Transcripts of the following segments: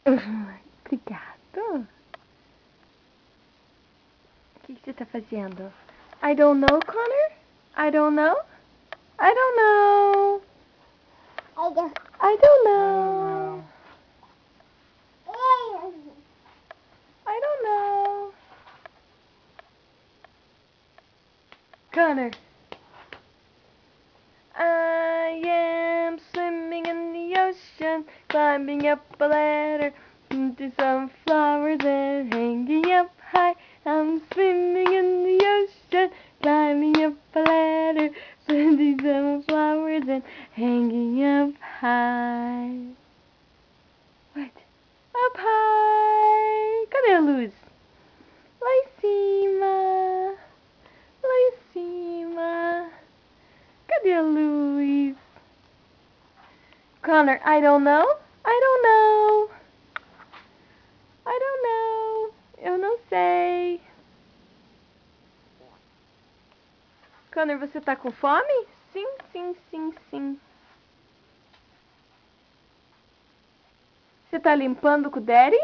Obrigado. O que você tá fazendo? I don't know, Connor? I don't know? I don't know. I don't know. I don't know. Connor. I am swimming in the ocean, climbing up a ladder into some flowers and hanging up high. I'm swimming in the ocean, climbing up a ladder, into some flowers and hanging up high. What? Up high. Cadê a luz? Lá em cima. Lá em cima. Cadê a luz? Connor, I don't know. I don't know. I don't know. Eu não sei. Connor, você tá com fome? Sim, sim, sim, sim. Você tá limpando com o Daddy?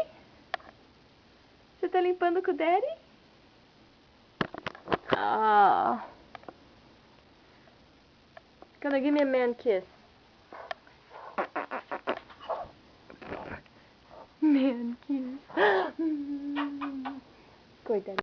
Você tá limpando com o Daddy? Ah. Connor, give me a man kiss. Man kiss. Coitado.